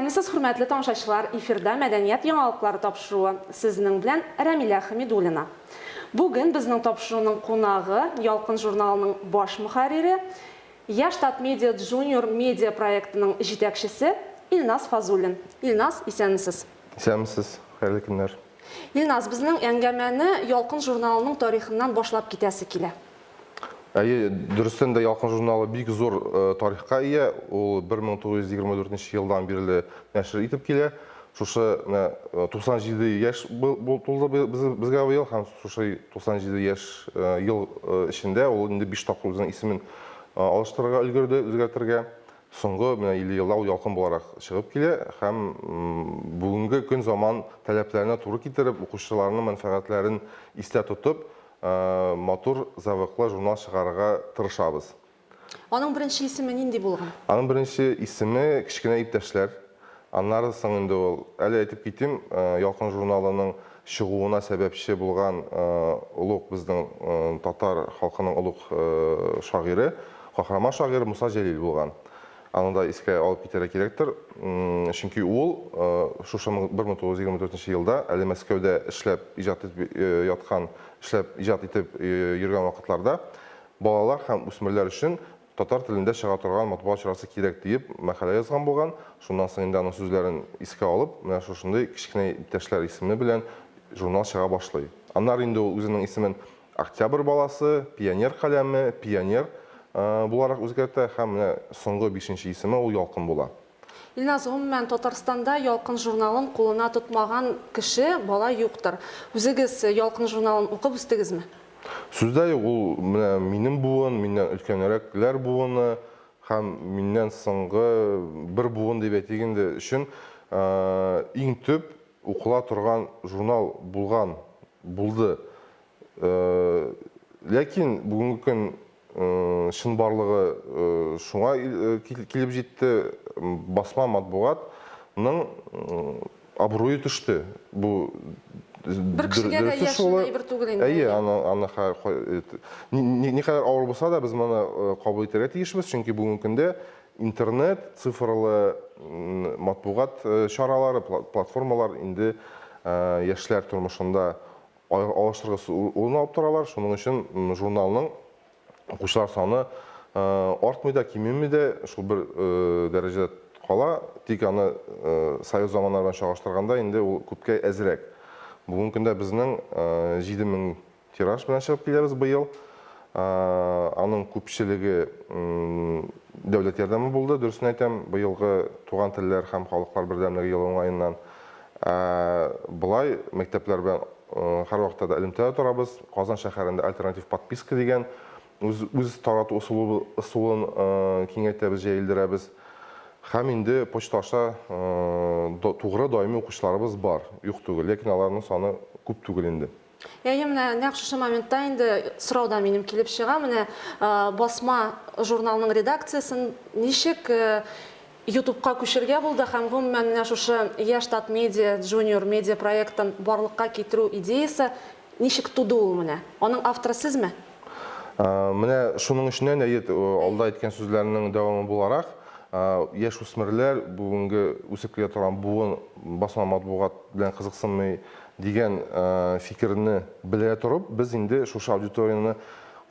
Исәнмесез, хөрмәтле тамашачылар, эфирда мәдәният яңалыклары тапшыруы. Сезнең белән Рәмилә Хәмидуллина. Бүген безнең тапшыруның кунагы Ялкын журналының баш мөхәррире, Яштат Медиа Junior медиа проектының җитәкчесе Илназ Фазуллин. Илназ, исәнмесез. Исәнмесез, хәерле көннәр. Илназ, безнең әңгәмәне Ялкын журналының тарихыннан башлап китәсе килә. Дөрестән дә Ялкын журналы бик зур тарихка ия. Ул 1924 елдан бирле нәшр итеп килә. Шушы 97 яшь тулды безгә быел һәм шушы 97 яшь ел эчендә ул инде 5 тапкыр үзенең исемен алыштырырга өлгерде, үзгәртергә. Соңгы 50 елда ул Ялкын буларак чыгып килә һәм бүгенге көн заман таләпләренә туры китереп, укучыларның мәнфәгатьләрен истә тотып, матур, завыклы журнал чыгарырга тырышабыз. Аның беренче исеме нинди булган? Аның беренче исеме Кечкенә иптәшләр. Аннары соң инде ул, әле әйтеп китим, Ялкын журналының чыгуына сәбәпче булган улуг безнең татар халкының улуг шагыйре, каһарман шагыйре Муса Җәлил булган. Аны да искә алып китәргә кирәктер. Чөнки ул шушы 1924 елда әле Мәскәүдә эшләп иҗат итеп йөргән вакытларда балалар һәм үсмерләр өчен татар телендә чыга торган матбугат чарасы кирәк дип мәкалә язган булган. Шуннан соң инде аның сүзләрен искә алып, менә шушындый Кечкенә иптәшләр исеме белән журнал чыга башлый. Аннары инде ул үзенең исемен Октябрь баласы, Пионер каләме, Пионер буларак үзгәртә һәм менә соңгы 5нче исеме ул Ялкын була. Илназ, гомумән Татарстанда Ялкын журналын кулына тотмаган кеше бала юктыр. Үзегез Ялкын журналын укып үстегезме? Сүздә ул менә минем буын, миннән өлкәнрәкләр буыны һәм миннән соңгы бер буын дип әйтгәндә өчен иң төп укыла торган журнал булды. Ләкин бүгенге көн шын барлыгы шуңа килеп җитте, басма матбугатның абруе төште. Бу бер кешегә дә яшенә бер түгел инде. Никадәр авыр булса да без моны кабул итәргә тиешбез, чөнки бүгенге көндә интернет, цифрлы матбугат чаралары, платформалар инде яшьләр тормышында алыштыргыс урын алып торалар. Шуның өчен журналның укучылар саны артмый да, кимеми дә, шул бер дәрәҗәдә кала. Тик аны Союз заманнары белән чагыштырганда инде ул күпкә әзрәк. Бүгенге көндә безнең 7000 тираж белән чыгып киләбез быел. Аның күпчелеге дәүләт ярдәме булды, дөресен әйтәм, быелгы Туган телләр һәм халыклар бердәмлеге елы уңаеннан. Булай мәктәпләр белән һәрвакытта да элемтәдә торабыз. Казан шәһәрендә альтернатив подписка дигән үз тарату ысулын киңәйтәбез, җәелдерәбез. Һәм инде почта аша тугры даими укучыларыбыз бар, юк түгел, ләкин аларның саны күп түгел инде. Менә нәкъ шушы моментта инде сорауда минем килеп чыга, менә басма журналның редакциясын ничек YouTube'ка күчергә булды һәм гомумән менә шушы Яштат Медиа Junior медиа проектын барлыкка китерү идеясы ничек туды ул менә? Аның авторы сезме? Менә шуның өчен алда әйткән сүзләрнең дәвамы буларак, яшь үсмерләр бүгенге үсеп килә торган буын басма матбугат белән кызыксынмый дигән фикерне белә торып, без инде шушы аудиторияны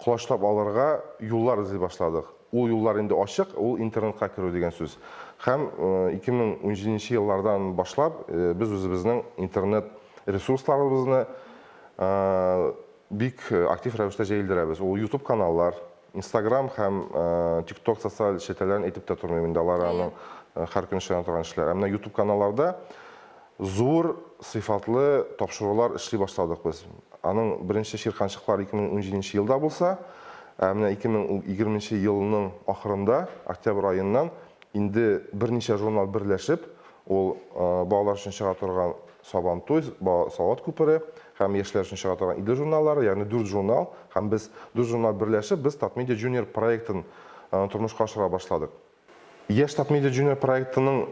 кулачлап алырга юллар эзли башладык. Ул юллар инде ачык, ул интернетка керү дигән сүз. Һәм 2017 еллардан башлап без үзебезнең интернет ресурсларыбызны бик актив рәвештә җәелдерәбез. Ул YouTube каналлар, Instagram һәм TikTok социаль шәбәкәләрен әйтеп тә тормыйм инде, алар аның һәр көн эшләнә торган эшләр. Менә YouTube каналларда зур сыйфатлы тапшырулар эшли башладык без. Аның беренче чирканчыклар 2017 елда булса, менә 2020 елның ахырында, октябрь аеннан инде берничә журнал берләшеп, ул балалар өчен чыга торган Сабантуй, Салават күпере һәм яшьләр өчен чыга торган Идел журналлары, ягъни 4 журнал, һәм без 4 журнал берләшеп, без Yaштат Медиа Junior проектын тормышка ашыра башладык. Yaштат Медиа Junior проектының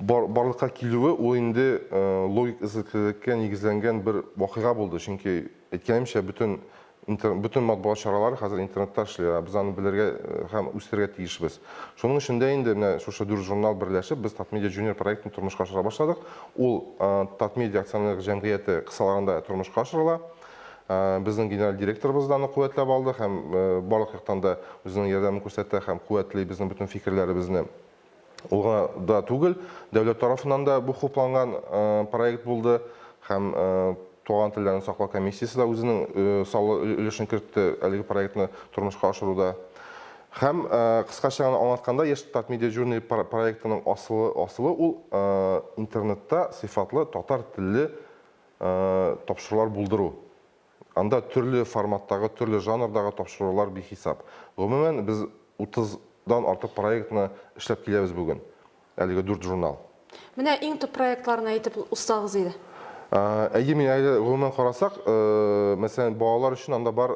барлыкка килүе ул инде логик эзлеклеккә нигезләнгән бер вакыйга булды, чөнки әйткәнемчә, бөтен Бүтін матбуғат шаралары қазір интернетта эшләр. Без аны белергә һәм үстерергә тиешбез. Шуның ішінде инде менә шушы 4 журнал берләшеп, без Татмедиа Junior проектын тормышка ашыра башладык. Ул Татмедиа акционерлык җәмгыяте кысаларында тормышка ашырыла. Безнең генераль директорыбыз да аны куәтләп алды һәм барлык яктан да үзенең ярдәмен күрсәтә һәм куәтли безнең бүтән фикерләребезне. Ул да түгел, дәүләт тарафыннан да бу хупланган проект булды һәм Туган телләрен саклау комиссиясе да үзенең саллы өлешен кертте әлеге проектны тормышка ашыруда. Һәм кыскача аңлатканда, Яшь Татмедиа Junior проектының асылы ул интернетта сыйфатлы татар телле тапшырулар булдыру. Анда төрле форматтагы, төрле жанрдагы тапшырулар бихисап. Гомумән без 30дан артык проектны эшләп киләбез бүген. Әлеге 4 журнал. Менә иң төп проектларны әйтеп устагыз иде. Әйе, мен гомумән карасак, мәсәлән, балалар өчен анда бар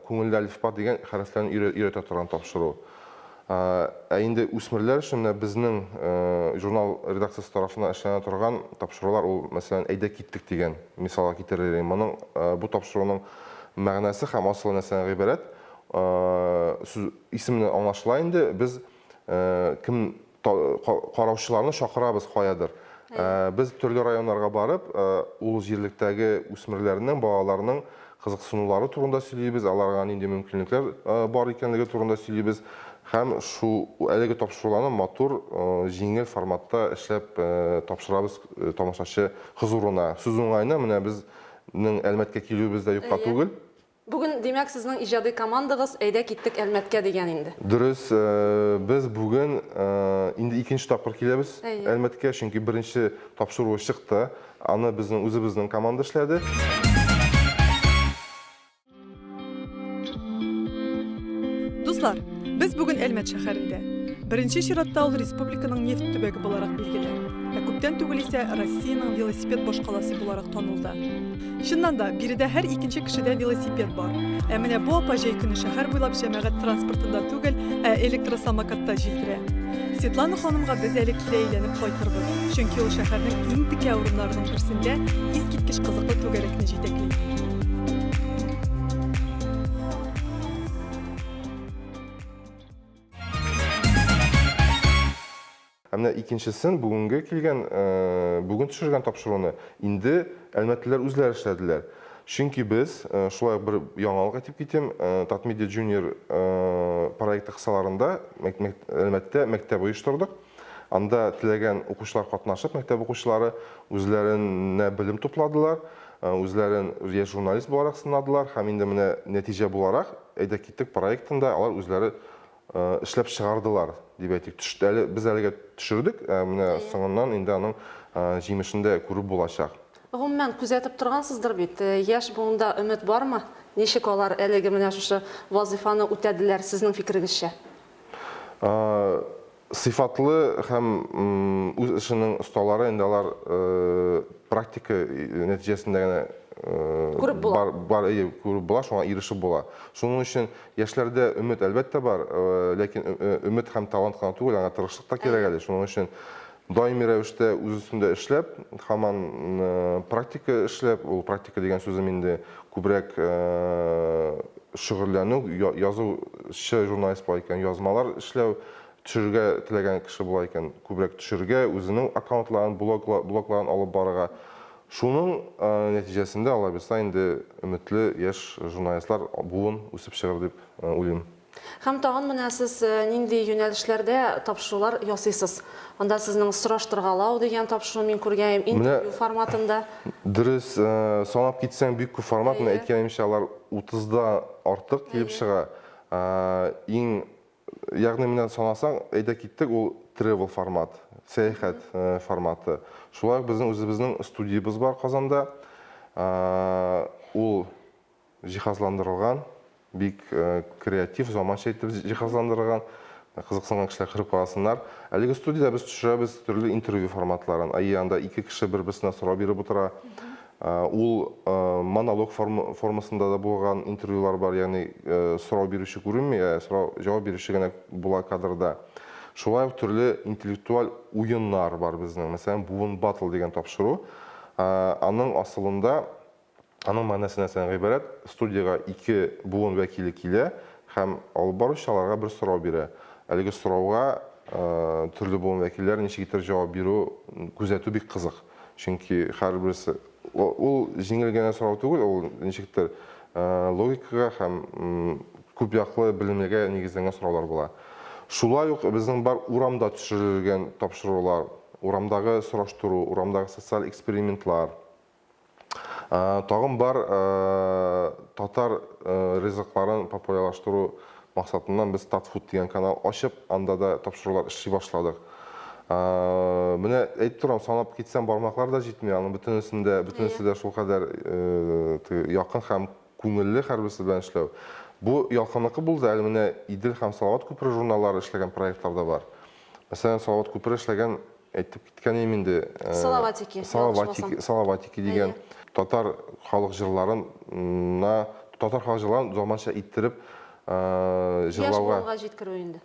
күңелле әлифба дигән хәрефләрне өйрәтә торган тапшыру. Инде үсмерләр өчен безнең журнал редакциясе тарафыннан эшләнә торган тапшырулар, ул мәсәлән, әйдә киттек дигән мисалга китерелгән. Моның бу тапшыруның мәгънәсе һәм асылы нәрсәдән гыйбарәт? Исемне аңлашыла инде, без кем караучыларны чакырабыз каядыр. Без төрле районнарга барып, ул җирлектәге үсмерләрнең, балаларның кызыксынулары турында сөйлибез, аларга нинди мөмкинлекләр бар икәнлеге турында сөйлибез. Һәм шу әлеге тапшыруларны матур, җиңел форматта эшләп тапшырабыз тамашачы хозурына. Сүз уңайына менә безнең Әлмәткә килүебез дә юкка түгел. Бүген димәк сезнең иҗади командагыз әйдә киттек Әлмәткә дигән инде. Дөрес, без бүген инде икенче тапкыр киләбез Әлмәткә, чөнки беренче тапшыру чыкты. Аны безнең үзебезнең команда эшләде. Дуслар, без бүген Әлмәт шәһәрендә. Беренче чиратта ул республиканың нефть төбәге буларак билгеле. Күптән түгел исә Россиянең велосипед башкаласы буларак танылды. Чыннан да, биредә һәр икенче кешедә велосипед бар. Менә бу апа-җәй көне шәһәр буйлап җәмәгать транспортында түгел, электросамокатта җилдерә. Светлана ханымга без әле килә әйләнеп кайтырбыз, чөнки ул шәһәрнең иң текә урыннарының берсендә искиткеч кызыклы түгәрәкне җитәкли. Менә икенчесен бүгенге килгән, бүген төшергән тапшыруны инде әлмәтлеләр үзләре эшләделәр. Чөнки без шулай бер яңалык әйтеп китим, Татмедиа Junior проекты кысаларында Әлмәттә мәктәп оештырдык. Анда теләгән укучылар катнашып, мәктәп укучылары үзләренә белем тупладылар, үзләрен яшь журналист буларак сынадылар һәм инде менә нәтиҗә буларак әйдә киттек проектында алар үзләре эшләп чыгардылар дип әйтик. Без әлегә төшердек, менә соңыннан инде аның җимешендә күреп булачак. Гомумән күзәтеп торгансыздыр бит. Яшь буында өмет бармы? Ничек алар әлеге менә шушы вазифаны үтәделәр сезнең фикерегезчә? Сыйфатлы һәм үз эшенең осталары инде алар практика нәтиҗәсендә генә күреп була, шуңа ирешеп була. Шуның өчен яшьләрдә өмет әлбәттә бар, ләкин өмет һәм талант кына түгел, аңа тырышлык та кирәк әле. Шуның өчен даими рәвештә үз өстендә эшләп, һаман практика эшләп, ул практика дигән сүзем инде күбрәк шөгыльләнү, язучы журналист була икән, язмалар эшләү, төшерергә теләгән кеше була икән, күбрәк төшерергә, үзенең аккаунтларын, блогларын алып барырга. Шуның нәтиҗәсендә алабызда инде өметле яшь журналистлар буын үсеп чыгыр дип уйлыйм. Һәм тагын менә сез нинди юнәлешләрдә тапшырулар ясыйсыз? Анда сезнең сораштыргалау дигән тапшыру мин күргәнем интервью форматында. Дөрес, санап китсәң бик күп формат, менә әйткәнемчә, алар 30да артык килеп чыга. Ягъни менә санасаң, әйдә киттек, ул travel формат, сәяхәт форматы. Шулай безнең үзебезнең студиябыз бар Казанда. Ул җиһазландырылган, бик креатив, заманча итеп җиһазландырылган, кызыксынган кешеләр кирип карасыннар. Әлеге студиядә без төшерәбез төрле интервью форматларын. Анда ике кеше бер-берсенә сорау биреп утыра. Ул монолог формасында да булган интервьюлар бар, ягъни сорау бирүче күренми, җавап бирүче генә була кадрда. Шулай ук төрле интеллектуаль уеннар бар безнең. Мәсәлән, Буын Battle дигән тапшыру. Аның асылында Аның мәнәсе нәрсәдән гыйбарәт? Студияга 2 буын вәкиле килә һәм алып баручыларга бер сорау бирә. Әлеге сорауга төрле буын вәкилләре ничектер җавап бирү күзәтү бик кызык. Чөнки һәрберсе ул җиңел генә сорау түгел, ул ничектер логикага һәм күп яклы белемгә нигезләнгән сораулар була. Шулай ук безнең бар урамда төшерелгән тапшырулар, урамдагы сораштыру, урамдагы социаль экспериментлар. Тагын бар татар ризыкларын популярлаштыру максатыннан без Татфуд дигән канал ачып, анда да тапшырулар эшли башладык. Менә әйтеп торам, санап китсәм бармаклар да җитми, аның бөтенесе дә шулкадәр якын һәм күңелле һәрберсе белән эшләү. Бу ялкынлыкы булды, әле менә Идел һәм Салават күпер журналлары эшләгән проектлар да бар. Мәсәлән, Салават күпер эшләгән, әйтеп киткән инде, Салаватики дигән татар халык җырларын заманча иттереп җырлауга җиткерү инде.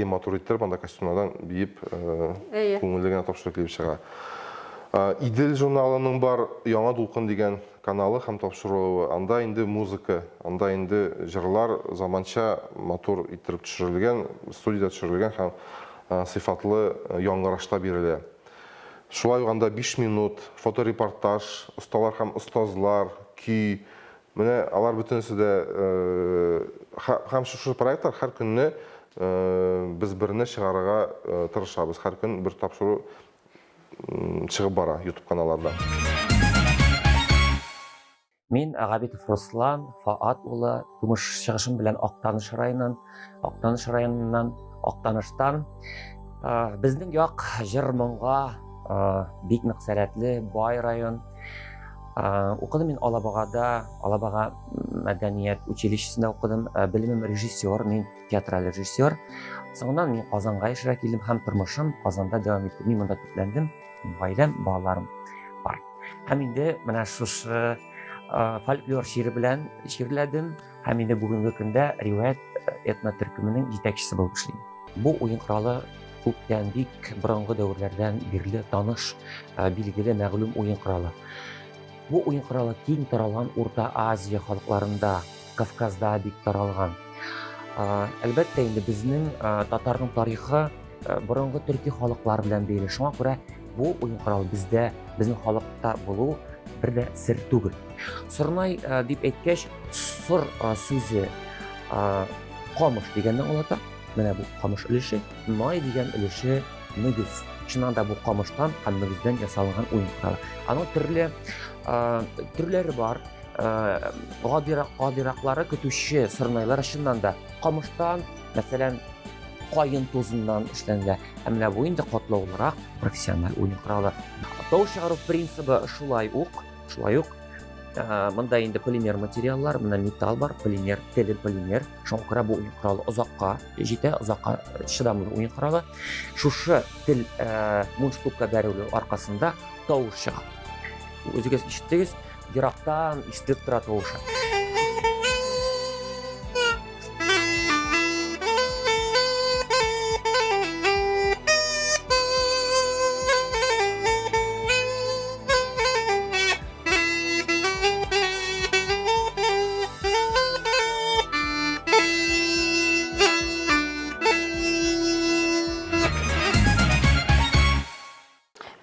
Матур иттереп, анда костюмнардан биеп, күңелле генә тапшырып килеп чыга. Идел журналының бар Яңа дулкын дигән каналы һәм тапшыруы, анда инде музыка, анда инде җырлар заманча матур иттереп төшерелгән, студияда төшерелгән һәм сыйфатлы яңгырашта бирелә. Шулай ук анда 5 минут, фоторепортаж, осталар һәм остазлар, көй. Менә алар бөтенесе дә һәм шушы проектлар һәр көнне без берне чыгарырга тырышабыз. Һәр көн бер тапшыру чыгып бара YouTube каналларда. Мин Габитов Руслан, Фаат улы, тумыш чыгышым белән Актаныш районыннан, Актаныштан. Безнең як җыр-моңга бик нык сәләтле, бай район. Укыдым мин Алабага мәдәният училищесында укыдым. Белемем режиссер, мин театраль режиссер. Соңыннан мин Казанга эшкә килдем һәм тормышым Казанда дәвам итте. Мин монда төпләндем, гаиләм, балаларым бар. Һәм инде менә шушы фольклор шигыре белән шигырьләдем һәм инде бүгенге көндә риваять этно төркеменең җитәкчесе булып эшлим. Бу уен коралы күптән бик борынгы дәверләрдән бирле таныш, билгеле, мәгълүм уен коралы. Бу уен коралы киң таралган Урта Азия халыкларында, Кавказда бик таралган. Әлбәттә инде безнең татарның тарихы борынгы төрки халыклар белән бәйле. Шуңа күрә бу уен коралы безнең халыкта булу бер дә сер түгел. Сырнай дип әйткәч, сыр сүзе камыш дигәннән аңлата. Менә бу камыш өлеше, май дигән өлеше мөгез. Чыннан да бу камыштан һәм мөгездән ясалган уен коралы. Аның төрләре бар. Гадираклары көтүче сырнайлар чыннан да камыштан, мәсәлән, кайын тузыннан эшләнгән. Менә бу инде катлаулырак профессиональ уен коралы. Тау чыгару принцибы шулай ук. Монда инде полимер материаллар, менә металл бар, полимер, полимер. Шуңа күрә бу уен коралы озакка җитә, озакка чыдамлы уен коралы. Шушы тел мунштукка бәрелү аркасында тавыш чыга. Үзегез ишеттегез, ерактан ишетеп тора тавышы.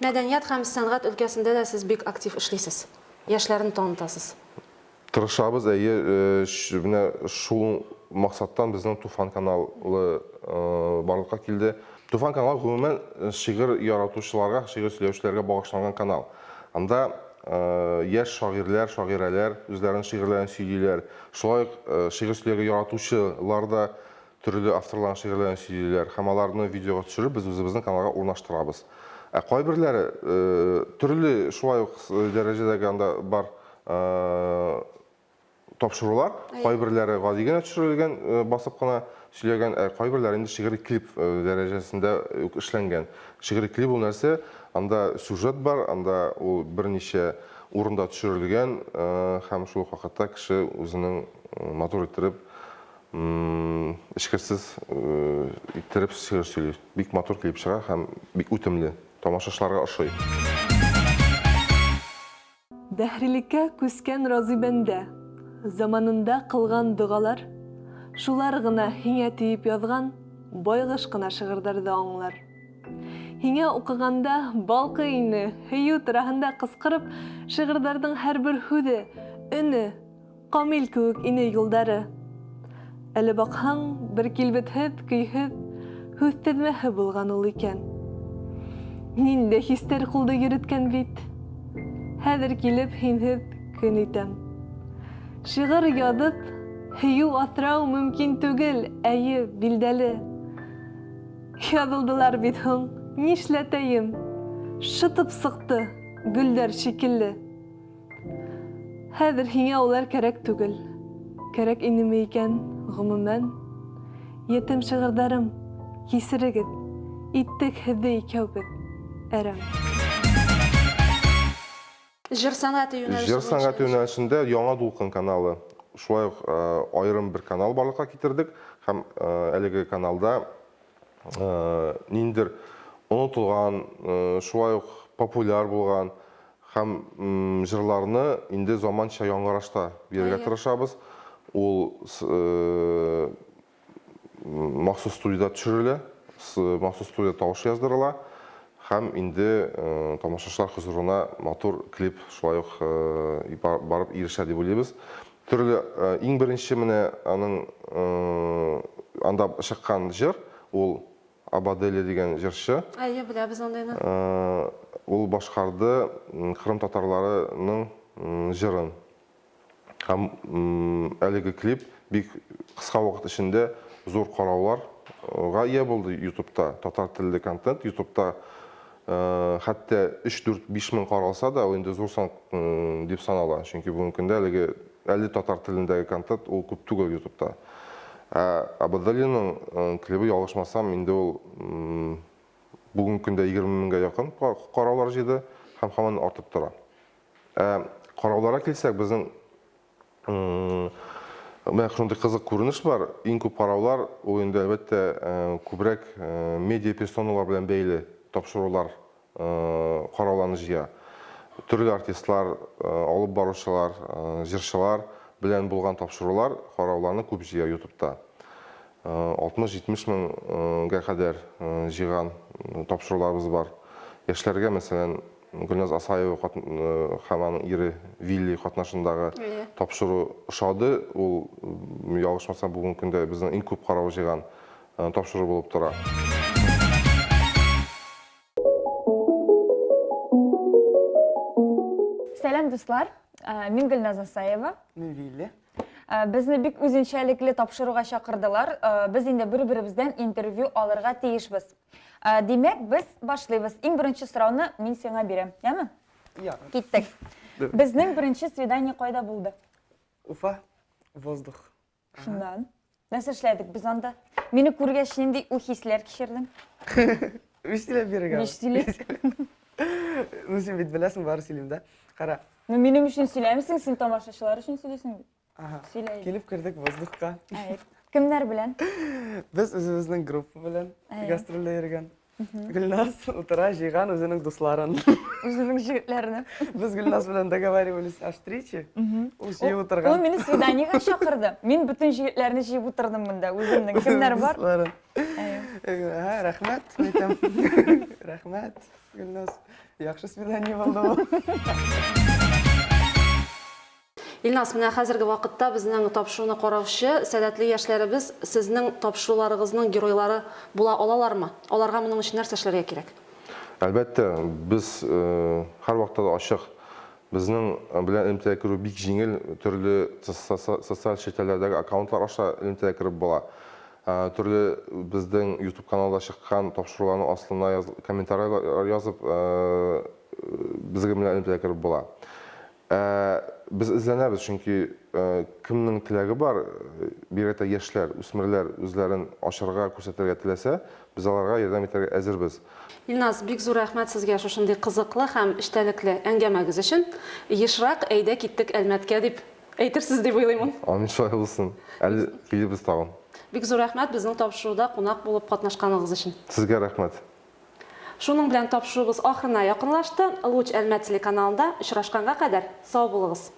Мәдәният һәм сәнгать өлкәсендә дә сез бик актив эшлисез. Яшьләрне танытасыз. Тырышабыз, менә шул максаттан безнең Туфан каналы барлыкка килде. Туфан каналы гомумән шигырь яратучыларга, шигырь сөйләүчеләргә багышланган канал. Анда яшь шагыйрьләр, шагыйрәләр үзләренең шигырьләрен сөйлиләр. Шулай шигырь сөйләргә яратучылар да төрле авторларның шигырьләрен сөйлиләр. Һәм аларны видеога төшереп, без үзебезнең каналга урнаштырабыз. Кайберләре төрле шулай ук дәрәҗәдәге анда бар тапшырулар, кайберләре гади генә төшерелгән, басып кына сөйләгән, кайберләре инде шигырь клип дәрәҗәсендә эшләнгән. Шигырь клип ул нәрсә? Анда сюжет бар, анда ул берничә урында төшерелгән һәм шул вакытта кеше үзенең матур иттереп, эшкерсез иттереп шигырь сөйли. Бик матур клип чыга һәм бик үтемле. Тамашачыларга ошый. Дәһрилеккә күскән разибәндә, заманында кылган дугалар, шулар гына һиңә тиеп язган байгыш кына шигырьләрдә аңлар. Һиңә укыганда балкый ине, һөю турында кыскырып, шигырьләрнең һәрбер һүзе, өне, камил кеүек ине юлдары. Әле бакһаң, бер килбетһез, көйһез, һүзсезмәһе булган ул икән. Нинде хистәр кулда йөрөткән бит. Хәзер килеп һинһез көн итәм. Шигырь язып, һөю асрау мөмкин түгел, әйе, билдәле. Язылдылар бит һуң, нишләтәйем? Шытып сыҡты, гөлдәр шикелле. Хәзер һиңә улар кәрәк түгел. Кәрәк инеме икән, ғөмүмән? Етем шиғырҙарым, кисерегеҙ, иттек һеҙҙе икәүбеҙ, әрәм. Жыр сәнғәте юнәлеше. Жыр сәнғәте юнәлешендә Яңа Дулҡын каналы. Шулай уҡ айырым бер канал барлыҡҡа китердек. Һәм әлеге каналда ниндер онотолған, шулай уҡ популяр булған һәм жырларны инде заманча яңғырашта бирергә тырышабыз. Ул махсус студияда төшөрөлә, махсус студияда тауыш яздырыла һәм инде тамашачылар хозурына матур клип шулай уҡ барып ирешә дип уйлайбыз. Төрлө иң беренче менә аның анда чыккан жыр, ул Абадели дигән җырчы. Әйе, беләбез андайны. Ул башҡарҙы Кырым татарларының жырын. Һәм әлеге клип бик кыска вакыт эчендә зур карауларга ия булды YouTube'та. Татар телле контент YouTube'та хәтта 3-4-5 мең каралса да, ул инде зур сан дип санала. Чөнки бүгенге көндә әле татар телендәге контент ул күп түгел YouTube'та. Абадалиның клибы ялгышмасам, инде ул бүгенге көндә 20 меңгә якын караулар җыйды һәм һаман артып тора. Карауларга килсәк, безнең шундай кызык күренеш бар. Иң күп караулар ул инде әлбәттә күбрәк медиа персоналар белән бәйле тапшырулар карауларны җыя. Төрле артистлар, алып баручылар, җырчылар белән булган тапшырулар карауларны күп җыя YouTube'та. 60-70 меңгә кадәр җыйган тапшыруларыбыз бар. Яшьләргә, мәсәлән, Гөлназ Асаева һәм аның ире Вилли катнашындагы тапшыру ошады. Ул ялгышмасам бүгенге көндә безнең иң күп карау җыйган тапшыру булып тора. Сәлам, дуслар. Мин Гөлназ Асаева. Мин Вилли. Безне бик үзенчәлекле тапшыруга чакырдылар. Без инде бер-беребездән интервью алырга тиешбез. Демәк, без башлыйбыз. Иң беренче сорауны мин сиңа бирәм, яме? Я. Киттек. Безнең беренче свидание кайда булды? Уфа, воздух. Шуннан. Нәрсә эшләдек без анда? Мине күргәч нинди хисләр кичердең? Үстилә биргә. Биштиле. Ну, син бит беләсең, бары сөйлим дә. Кара. Минем өчен сөйләмисең, син тамашачылар өчен сөйләсең бит. Ага. Сөйлә. Килеп кердек воздухка. Кемнәр белән? Без үзебезнең группа белән гастрольдә йөргән. Гөлназ утыра җыйган үзенең дусларын. Үзенең җегетләрне. Без Гөлназ белән договаривались о встрече. Ул җыеп Ул утырган. мине свиданиегә чакырды. Мин бөтен җегетләрне җыеп утырдым монда. Үземнең кемнәр бар? Рәхмәт, әйтәм. Рәхмәт, Гөлназ. Яхшы свидание булды. Илнас, менә хәзерге вакытта безнең тапшыруны караучы сәләтле яшьләребез сезнең тапшыруларыгызның геройлары була алалармы? Аларга моның өчен нәрсә эшләргә кирәк? Әлбәттә, без һәр вакытта да ачык. Безнең белән элемтәгә керү бик җиңел, төрле социаль шәбәкәләрдәге аккаунтлар аша элемтәгә кереп була. Төрле безнең YouTube каналда чыккан тапшыруларның астына комментарийлар язып, безгә белән элемтәгә кереп була. Biz izlənəbiz, çünki kimnin tiləgi var, bir ətə yaşlar, üsmürlər özlərin aşırığa күрсәтергә теләсә, biz аларга ярдәм итәргә әзербез. Илнас, бик зур рәхмәт сезгә шушындый кызыклы һәм эчтәлекле әңгәмәгез өчен. Ешрак әйдә киттек Әлмәткә дип әйтерсез дип уйлыйм. Амин, шулай булсын. Әле килебез тагын. Бик зур рәхмәт безнең тапшыруда кунак булып катнашканыгыз өчен. Сезгә рәхмәт. Шуның белән тапшырубыз ахырына якынлашты. Луч Әлмәт телеканалында очрашканга кадәр сау булыгыз.